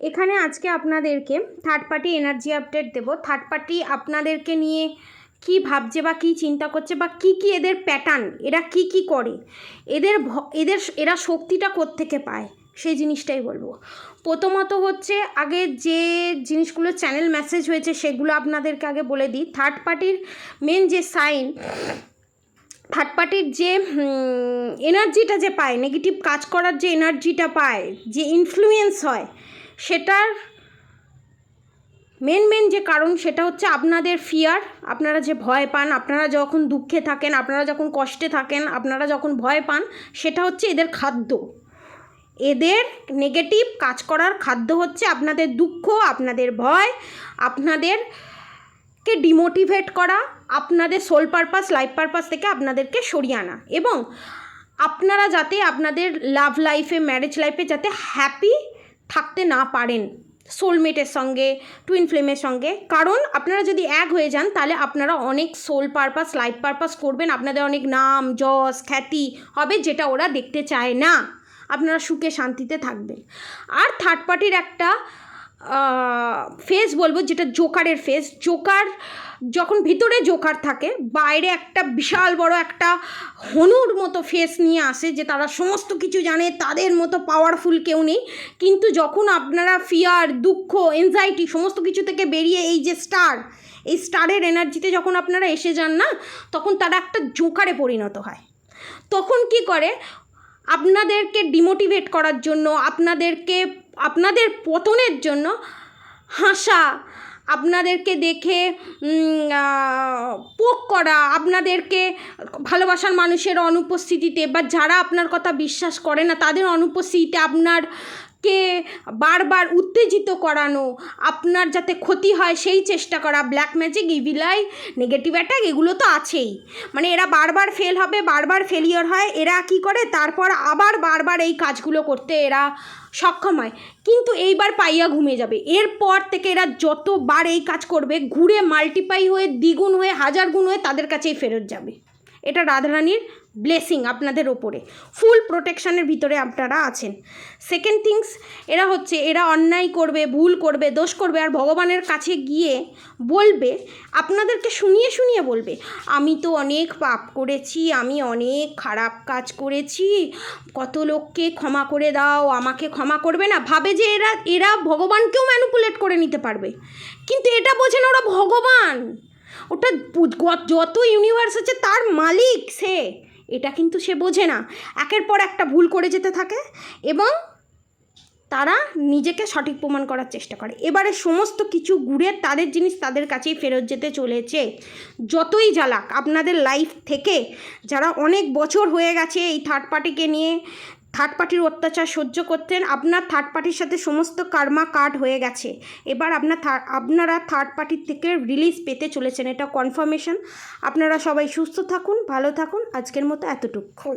এখানে আজকে আপনাদেরকে থার্ড পার্টি এনার্জি আপডেট দেব। থার্ড পার্টি আপনাদেরকে নিয়ে কি ভাবছে বা কী চিন্তা করছে বা কী কী এদের প্যাটার্ন, এরা কি কি করে, এরা শক্তিটা কোত্থেকে পায় সেই জিনিসটাই বলবো। প্রথমত হচ্ছে আগে যে জিনিসগুলো চ্যানেল মেসেজ হয়েছে সেগুলো আপনাদেরকে আগে বলে দিই। থার্ড পার্টির মেন যে সাইন, থার্ড পার্টির যে এনার্জিটা যে পায়, নেগেটিভ কাজ করার যে এনার্জিটা পায়, যে ইনফ্লুয়েন্স হয়, সেটার মেন যে কারণ সেটা হচ্ছে আপনাদের ফিয়ার। আপনারা যে ভয় পান, আপনারা যখন দুঃখে থাকেন, আপনারা যখন কষ্টে থাকেন, আপনারা যখন ভয় পান, সেটা হচ্ছে এদের খাদ্য। এদের নেগেটিভ কাজ করার খাদ্য হচ্ছে আপনাদের দুঃখ, আপনাদের ভয়, আপনাদেরকে ডিমোটিভেট করা, আপনাদের সোল পারপাস, লাইফ পারপাস থেকে আপনাদেরকে সরিয়ে আনা, এবং আপনারা যাতে আপনাদের লাভ লাইফে, ম্যারেজ লাইফে যাতে হ্যাপি থাকতে না পারেন সোলমেটের সঙ্গে, টুইন ফ্লেমের সঙ্গে। কারণ আপনারা যদি এক হয়ে যান তাহলে আপনারা অনেক সোল পারপাস, লাইফ পারপাস করবেন, আপনাদের অনেক নাম যশ খ্যাতি হবে, যেটা ওরা দেখতে চায় না। আপনারা সুখে শান্তিতে থাকবেন। আর থার্ড পার্টির একটা ফেস বলবো, যেটা জোকারের ফেস। জোকার যখন ভিতরে জোকার থাকে, বাইরে একটা বিশাল বড় একটা হনুর মতো ফেস নিয়ে আসে, যে তারা সমস্ত কিছু জানে, তাদের মতো পাওয়ারফুল কেউ নেই। কিন্তু যখন আপনারা ফিয়ার, দুঃখ, এনজাইটি সমস্ত কিছু থেকে বেরিয়ে এই যে এই স্টারের এনার্জিতে যখন আপনারা এসে যান না, তখন তারা একটা জোকারে পরিণত হয়। তখন কি করে, আপনাদেরকে ডিমোটিভেট করার জন্য, আপনাদের পতনের জন্য হাসা, আপনাদেরকে দেখে পোক করা, আপনাদেরকে ভালোবাসার মানুষের অনুপস্থিতিতে বা যারা আপনার কথা বিশ্বাস করে না তাদের অনুপস্থিতিতে আপনারকে বারবার উত্তেজিত করানো, আপনার যাতে ক্ষতি হয় সেই চেষ্টা করা, black magic, evil I, negative attack, এগুলো তো আছেই। মানে এরা বারবার ফেল হবে, বারবার ফেলিওর হয়, এরা কি করে তারপর আবার বারবার এই কাজগুলো করতে এরা সক্ষম হয়। কিন্তু এইবার পাইয়া ঘুমিয়ে যাবে। এরপর থেকে এরা যতবার এই কাজ করবে, ঘুরে মাল্টিপ্লাই হয়ে, দ্বিগুণ হয়ে, হাজার গুণ হয়ে তাদের কাছেই ফেরত যাবে। এটা রাধারানীর ব্লেসিং আপনাদের ওপরে, ফুল প্রোটেকশানের ভিতরে আপনারা আছেন। সেকেন্ড থিংস, এরা অন্যায় করবে, ভুল করবে, দোষ করবে, আর ভগবানের কাছে গিয়ে বলবে, আপনাদেরকে শুনিয়ে বলবে, আমি তো অনেক পাপ করেছি, আমি অনেক খারাপ কাজ করেছি, কত লোককে ক্ষমা করে দাও, আমাকে ক্ষমা করবে না। ভাবে যে এরা ভগবানকেও ম্যানিপুলেট করে নিতে পারবে, কিন্তু এটা বোঝে না ওরা ভগবান, ওটা যত ইউনিভার্স আছে তার মালিক সে, এটা কিন্তু সে বোঝে না। একের পর একটা ভুল করে যেতে থাকে এবং তারা নিজেকে সঠিক প্রমাণ করার চেষ্টা করে। এবারে সমস্ত কিছু ঘুরে তাদের জিনিস তাদের কাছেই ফেরত যেতে চলেছে। যতই জ্বালাক আপনাদের লাইফ থেকে, যারা অনেক বছর হয়ে গেছে এই থার্ড পার্টিকে নিয়ে, থার্ড পার্টির অত্যাচার সহ্য করতেন, আপনার থার্ড পার্টির সাথে সমস্ত কার্মা কাট হয়ে গেছে। এবার আপনারা থার্ড পার্টির থেকে রিলিজ পেতে চলেছেন, এটা কনফার্মেশন। আপনারা সবাই সুস্থ থাকুন, ভালো থাকুন। আজকের মতো এতটুকু।